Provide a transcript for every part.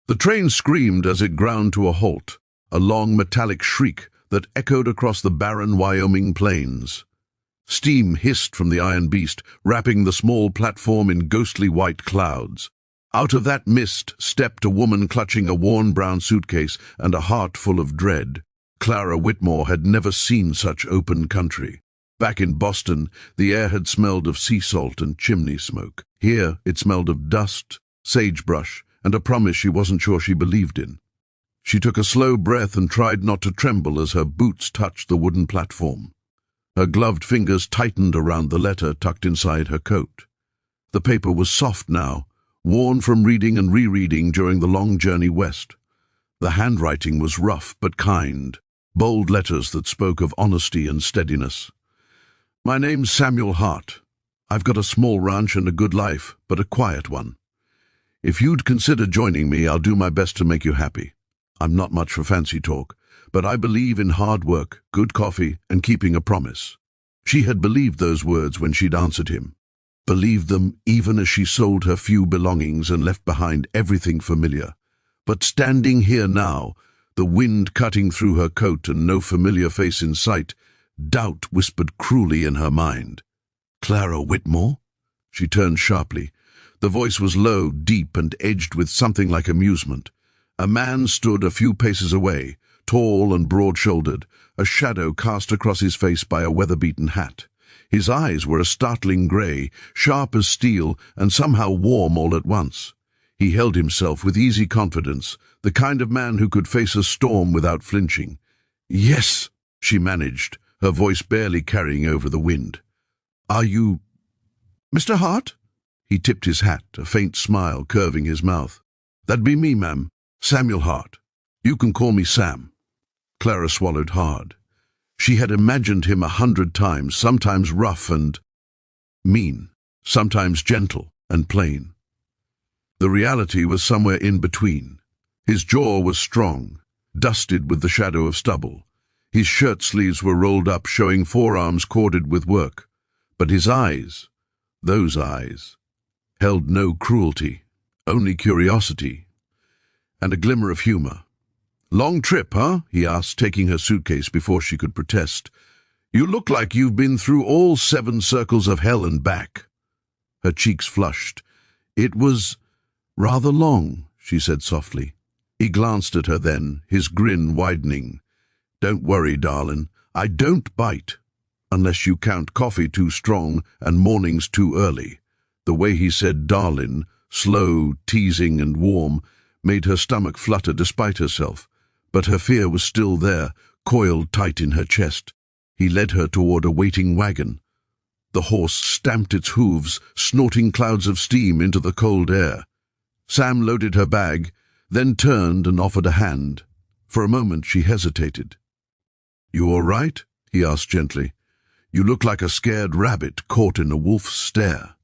The train screamed as it ground to a halt, a long metallic shriek that echoed across the barren Wyoming plains. Steam hissed from the iron beast, wrapping the small platform in ghostly white clouds. Out of that mist stepped a woman clutching a worn brown suitcase and a heart full of dread. Clara Whitmore had never seen such open country. Back in Boston, the air had smelled of sea salt and chimney smoke. Here, it smelled of dust, sagebrush, and a promise she wasn't sure she believed in. She took a slow breath and tried not to tremble as her boots touched the wooden platform. Her gloved fingers tightened around the letter tucked inside her coat. The paper was soft now, worn from reading and rereading during the long journey west. The handwriting was rough but kind, bold letters that spoke of honesty and steadiness. "My name's Samuel Hart. I've got a small ranch and a good life, but a quiet one. If you'd consider joining me, I'll do my best to make you happy. I'm not much for fancy talk, but I believe in hard work, good coffee, and keeping a promise." She had believed those words when she'd answered him. Believed them even as she sold her few belongings and left behind everything familiar. But standing here now, the wind cutting through her coat and no familiar face in sight, doubt whispered cruelly in her mind. "Clara Whitmore?" She turned sharply. The voice was low, deep, and edged with something like amusement. A man stood a few paces away, tall and broad-shouldered, a shadow cast across his face by a weather-beaten hat. His eyes were a startling grey, sharp as steel, and somehow warm all at once. He held himself with easy confidence, the kind of man who could face a storm without flinching. "Yes," she managed, her voice barely carrying over the wind. "Are you Mr. Hart?" He tipped his hat, a faint smile curving his mouth. "That'd be me, ma'am. Samuel Hart. You can call me Sam." Clara swallowed hard. She had imagined him 100 times, sometimes rough and mean, sometimes gentle and plain. The reality was somewhere in between. His jaw was strong, dusted with the shadow of stubble. His shirt sleeves were rolled up, showing forearms corded with work. But his eyes, those eyes, held no cruelty, only curiosity, and a glimmer of humor. "Long trip, huh?" he asked, taking her suitcase before she could protest. "You look like you've been through all 7 circles of hell and back." Her cheeks flushed. "It was rather long," she said softly. He glanced at her then, his grin widening. "Don't worry, darling. I don't bite, unless you count coffee too strong and mornings too early." The way he said Darlin, slow, teasing and warm, made her stomach flutter despite herself, but her fear was still there, coiled tight in her chest. He led her toward a waiting wagon. The horse stamped its hooves, snorting clouds of steam into the cold air. Sam loaded her bag, then turned and offered a hand. For a moment she hesitated. "You all right?" he asked gently. "You look like a scared rabbit caught in a wolf's stare."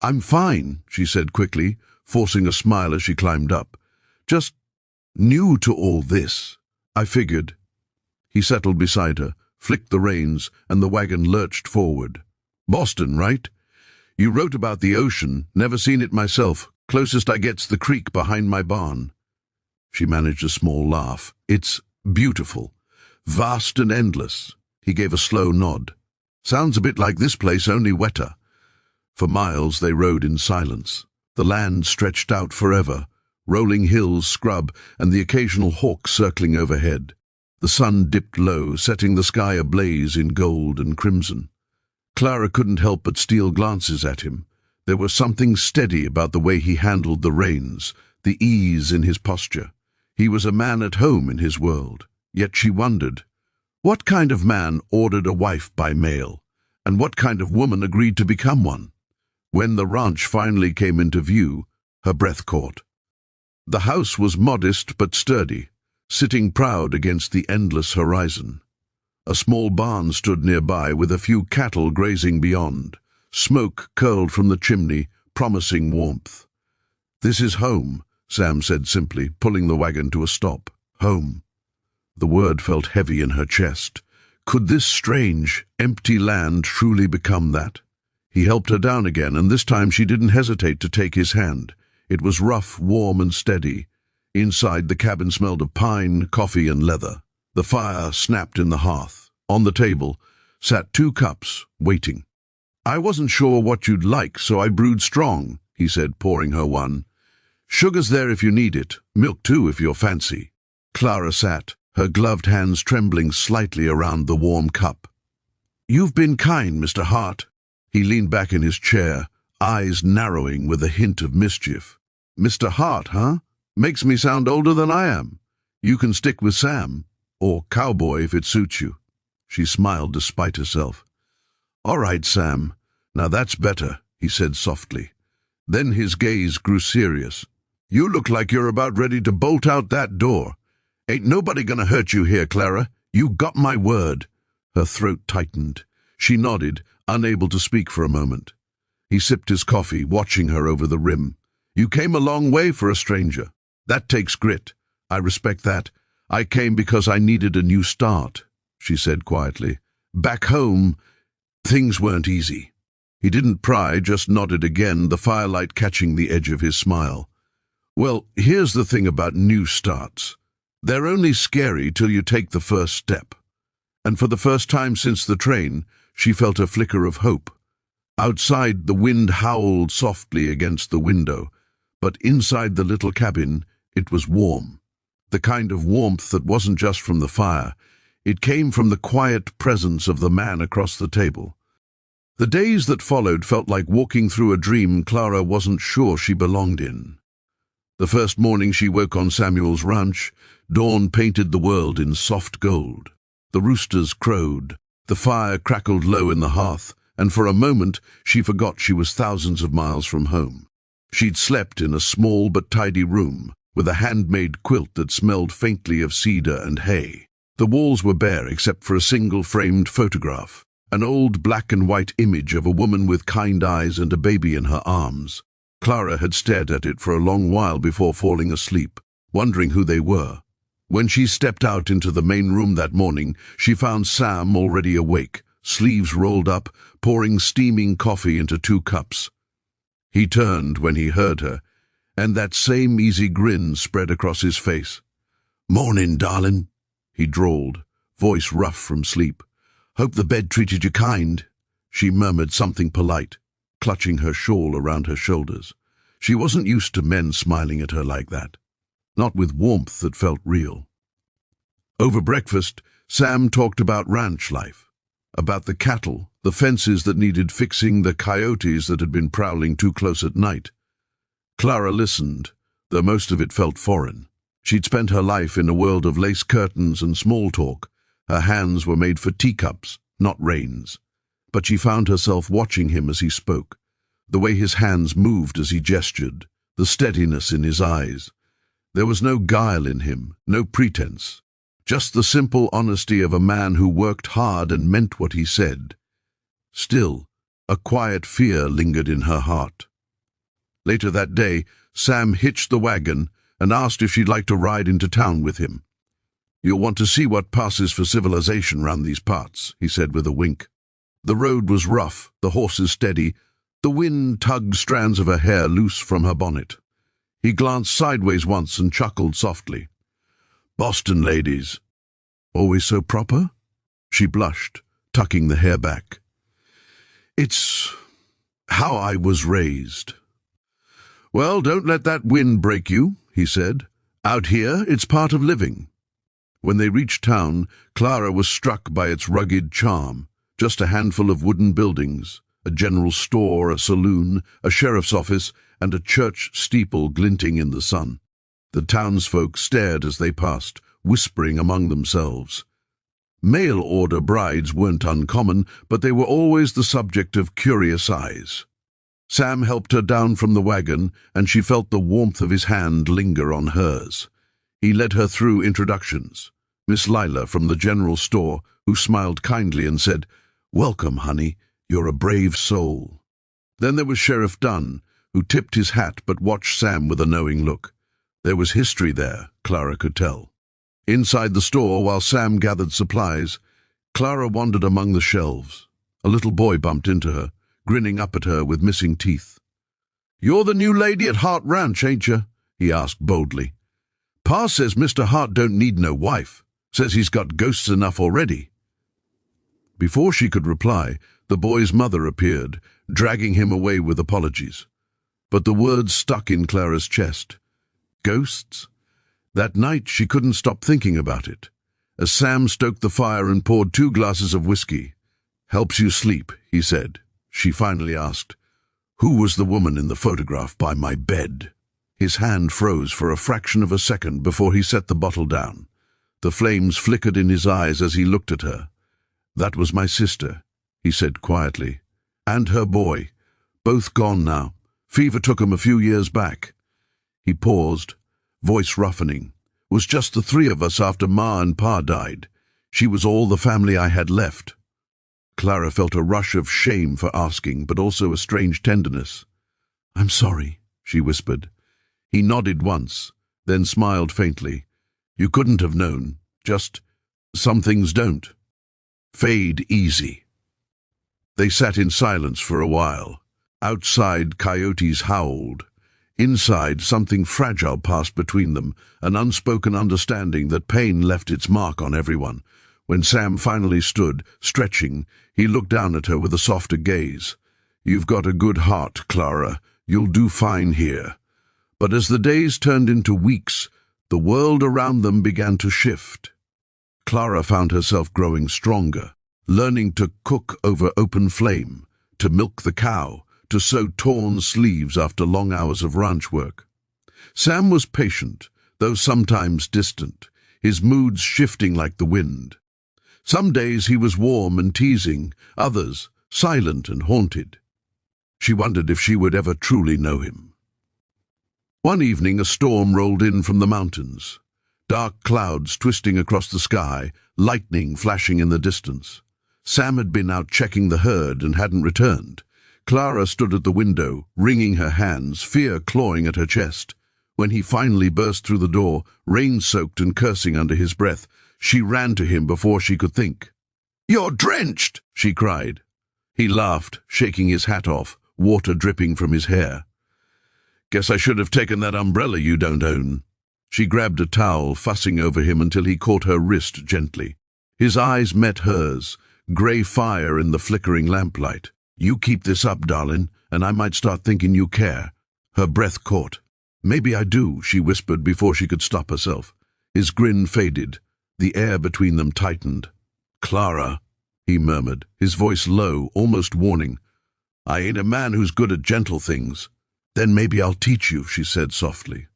"I'm fine," she said quickly, forcing a smile as she climbed up. "Just new to all this. I figured." He settled beside her, flicked the reins, and the wagon lurched forward. "Boston, right? You wrote about the ocean, never seen it myself. Closest I get's the creek behind my barn." She managed a small laugh. "It's beautiful. Vast and endless." He gave a slow nod. "Sounds a bit like this place, only wetter." For miles they rode in silence. The land stretched out forever, rolling hills, scrub, and the occasional hawk circling overhead. The sun dipped low, setting the sky ablaze in gold and crimson. Clara couldn't help but steal glances at him. There was something steady about the way he handled the reins, the ease in his posture. He was a man at home in his world. Yet she wondered, what kind of man ordered a wife by mail, and what kind of woman agreed to become one? When the ranch finally came into view, her breath caught. The house was modest but sturdy, sitting proud against the endless horizon. A small barn stood nearby with a few cattle grazing beyond. Smoke curled from the chimney, promising warmth. "This is home," Sam said simply, pulling the wagon to a stop. "Home." The word felt heavy in her chest. Could this strange, empty land truly become that? He helped her down again, and this time she didn't hesitate to take his hand. It was rough, warm, and steady. Inside, the cabin smelled of pine, coffee, and leather. The fire snapped in the hearth. On the table sat 2 cups, waiting. "I wasn't sure what you'd like, so I brewed strong," he said, pouring her one. "Sugar's there if you need it, milk too if you're fancy." Clara sat, her gloved hands trembling slightly around the warm cup. "You've been kind, Mr. Hart." He leaned back in his chair, eyes narrowing with a hint of mischief. "Mr. Hart, huh? Makes me sound older than I am. You can stick with Sam, or Cowboy if it suits you." She smiled despite herself. "All right, Sam. Now that's better," he said softly. Then his gaze grew serious. "You look like you're about ready to bolt out that door. Ain't nobody gonna hurt you here, Clara. You got my word." Her throat tightened. She nodded, unable to speak for a moment. He sipped his coffee, watching her over the rim. "You came a long way for a stranger. That takes grit. I respect that. I came because I needed a new start," she said quietly. "Back home, things weren't easy." He didn't pry, just nodded again, the firelight catching the edge of his smile. "Well, here's the thing about new starts. They're only scary till you take the first step." And for the first time since the train, she felt a flicker of hope. Outside, the wind howled softly against the window, but inside the little cabin, it was warm. The kind of warmth that wasn't just from the fire. It came from the quiet presence of the man across the table. The days that followed felt like walking through a dream Clara wasn't sure she belonged in. The first morning she woke on Samuel's ranch, dawn painted the world in soft gold. The roosters crowed, the fire crackled low in the hearth, and for a moment she forgot she was thousands of miles from home. She'd slept in a small but tidy room, with a handmade quilt that smelled faintly of cedar and hay. The walls were bare except for a single framed photograph, an old black and white image of a woman with kind eyes and a baby in her arms. Clara had stared at it for a long while before falling asleep, wondering who they were. When she stepped out into the main room that morning, she found Sam already awake, sleeves rolled up, pouring steaming coffee into 2 cups. He turned when he heard her, and that same easy grin spread across his face. "Morning, darlin'," he drawled, voice rough from sleep. "Hope the bed treated you kind." She murmured something polite, clutching her shawl around her shoulders. She wasn't used to men smiling at her like that, not with warmth that felt real. Over breakfast, Sam talked about ranch life, about the cattle, the fences that needed fixing, the coyotes that had been prowling too close at night. Clara listened, though most of it felt foreign. She'd spent her life in a world of lace curtains and small talk. Her hands were made for teacups, not reins. But she found herself watching him as he spoke, the way his hands moved as he gestured, the steadiness in his eyes. There was no guile in him, no pretense, just the simple honesty of a man who worked hard and meant what he said. Still, a quiet fear lingered in her heart. Later that day, Sam hitched the wagon and asked if she'd like to ride into town with him. "You'll want to see what passes for civilization round these parts," he said with a wink. The road was rough, the horses steady. The wind tugged strands of her hair loose from her bonnet. He glanced sideways once and chuckled softly. "Boston ladies. Always so proper?" She blushed, tucking the hair back. "It's how I was raised." "Well, don't let that wind break you," he said. "Out here, it's part of living." When they reached town, Clara was struck by its rugged charm. Just a handful of wooden buildings, a general store, a saloon, a sheriff's office, and a church steeple glinting in the sun. The townsfolk stared as they passed, whispering among themselves. Mail-order brides weren't uncommon, but they were always the subject of curious eyes. Sam helped her down from the wagon, and she felt the warmth of his hand linger on hers. He led her through introductions. Miss Lila from the general store, who smiled kindly and said, "Welcome, honey. You're a brave soul." Then there was Sheriff Dunn, who tipped his hat but watched Sam with a knowing look. There was history there, Clara could tell. Inside the store, while Sam gathered supplies, Clara wandered among the shelves. A little boy bumped into her, grinning up at her with missing teeth. "You're the new lady at Hart Ranch, ain't you?" he asked boldly. Pa says Mr. Hart don't need no wife. Says he's got ghosts enough already. Before she could reply, the boy's mother appeared, dragging him away with apologies. But the words stuck in Clara's chest. Ghosts? That night she couldn't stop thinking about it. As Sam stoked the fire and poured 2 glasses of whiskey. "Helps you sleep," he said. She finally asked, "Who was the woman in the photograph by my bed?" His hand froze for a fraction of a second before he set the bottle down. The flames flickered in his eyes as he looked at her. "That was my sister," he said quietly. "And her boy. Both gone now. Fever took 'em a few years back." He paused, voice roughening. "Was just the 3 of us after Ma and Pa died. She was all the family I had left." Clara felt a rush of shame for asking, but also a strange tenderness. "I'm sorry," she whispered. He nodded once, then smiled faintly. "You couldn't have known. Just, some things don't fade easy." They sat in silence for a while. Outside, coyotes howled. Inside, something fragile passed between them, an unspoken understanding that pain left its mark on everyone. When Sam finally stood, stretching, he looked down at her with a softer gaze. "You've got a good heart, Clara. You'll do fine here." But as the days turned into weeks, the world around them began to shift. Clara found herself growing stronger, learning to cook over open flame, to milk the cow, to sew torn sleeves after long hours of ranch work. Sam was patient, though sometimes distant, his moods shifting like the wind. Some days he was warm and teasing, others silent and haunted. She wondered if she would ever truly know him. One evening a storm rolled in from the mountains, dark clouds twisting across the sky, lightning flashing in the distance. Sam had been out checking the herd and hadn't returned. Clara stood at the window, wringing her hands, fear clawing at her chest. When he finally burst through the door, rain-soaked and cursing under his breath, she ran to him before she could think. "You're drenched!" she cried. He laughed, shaking his hat off, water dripping from his hair. "Guess I should have taken that umbrella you don't own." She grabbed a towel, fussing over him until he caught her wrist gently. His eyes met hers, grey fire in the flickering lamplight. "You keep this up, darling, and I might start thinking you care." Her breath caught. "Maybe I do," she whispered before she could stop herself. His grin faded. The air between them tightened. "Clara," he murmured, his voice low, almost warning. "I ain't a man who's good at gentle things." "Then maybe I'll teach you," she said softly.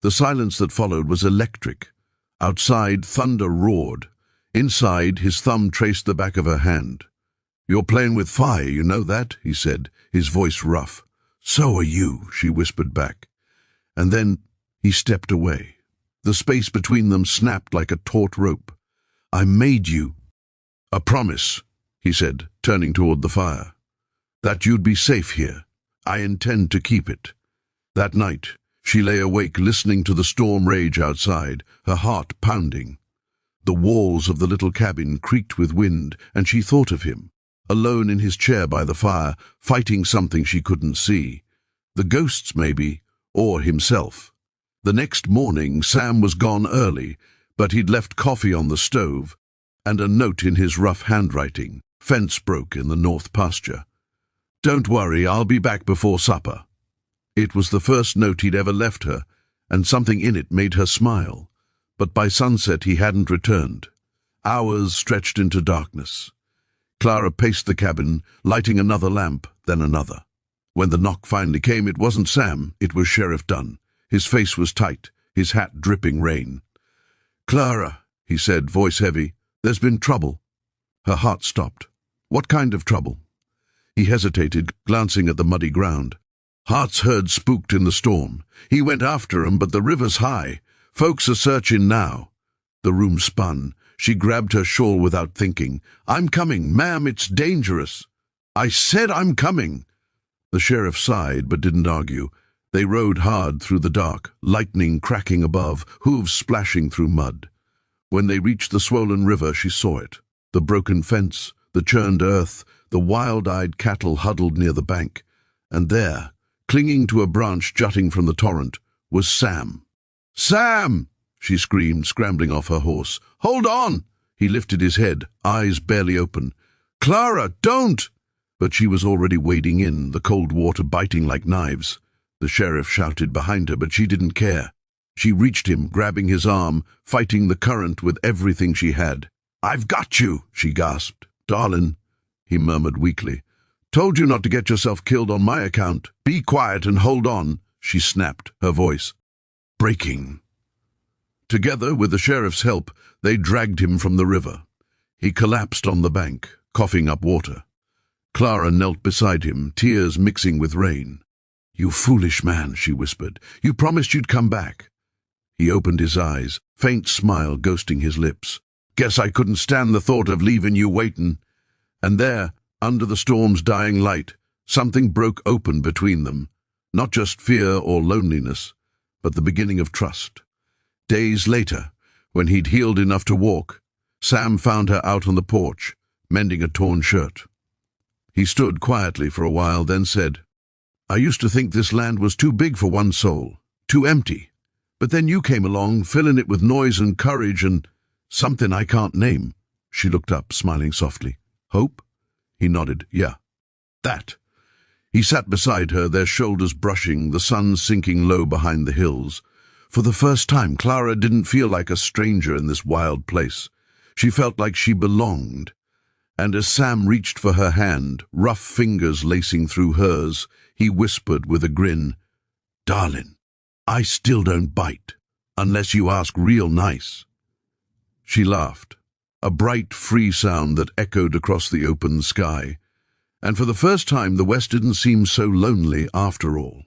The silence that followed was electric. Outside, thunder roared. Inside, his thumb traced the back of her hand. "You're playing with fire, you know that?" he said, his voice rough. "So are you," she whispered back. And then he stepped away. The space between them snapped like a taut rope. "I made you." "A promise," he said, turning toward the fire. "That you'd be safe here. I intend to keep it." That night, she lay awake listening to the storm rage outside, her heart pounding. The walls of the little cabin creaked with wind, and she thought of him, alone in his chair by the fire, fighting something she couldn't see. The ghosts, maybe, or himself. The next morning, Sam was gone early, but he'd left coffee on the stove, and a note in his rough handwriting. "Fence broke in the north pasture. Don't worry, I'll be back before supper." It was the first note he'd ever left her, and something in it made her smile. But by sunset he hadn't returned. Hours stretched into darkness. Clara paced the cabin, lighting another lamp, then another. When the knock finally came, it wasn't Sam, it was Sheriff Dunn. His face was tight, his hat dripping rain. "Clara," he said, voice heavy, "there's been trouble." Her heart stopped. "What kind of trouble?" He hesitated, glancing at the muddy ground. "Hart's herd spooked in the storm. He went after 'em, but the river's high. Folks are searching now." The room spun. She grabbed her shawl without thinking. "I'm coming, ma'am, it's dangerous." "I said I'm coming." The sheriff sighed, but didn't argue. They rode hard through the dark, lightning cracking above, hooves splashing through mud. When they reached the swollen river, she saw it. The broken fence, the churned earth, the wild-eyed cattle huddled near the bank. And there, clinging to a branch jutting from the torrent, was Sam. "Sam!" she screamed, scrambling off her horse. "Hold on!" He lifted his head, eyes barely open. "Clara, don't!" But she was already wading in, the cold water biting like knives. The sheriff shouted behind her, but she didn't care. She reached him, grabbing his arm, fighting the current with everything she had. "I've got you," she gasped. "Darlin," he murmured weakly. "Told you not to get yourself killed on my account. Be quiet and hold on," she snapped, her voice breaking. Together, with the sheriff's help, they dragged him from the river. He collapsed on the bank, coughing up water. Clara knelt beside him, tears mixing with rain. "You foolish man," she whispered. "You promised you'd come back." He opened his eyes, faint smile ghosting his lips. "Guess I couldn't stand the thought of leaving you waitin'." And there, under the storm's dying light, something broke open between them. Not just fear or loneliness, but the beginning of trust. Days later, when he'd healed enough to walk, Sam found her out on the porch, mending a torn shirt. He stood quietly for a while, then said, "I used to think this land was too big for one soul, too empty. But then you came along, filling it with noise and courage and something I can't name." She looked up, smiling softly. "Hope?" He nodded. "Yeah, that." He sat beside her, their shoulders brushing, the sun sinking low behind the hills. For the first time, Clara didn't feel like a stranger in this wild place. She felt like she belonged. And as Sam reached for her hand, rough fingers lacing through hers, he whispered with a grin, "Darlin, I still don't bite, unless you ask real nice." She laughed, a bright, free sound that echoed across the open sky. And for the first time, the West didn't seem so lonely after all.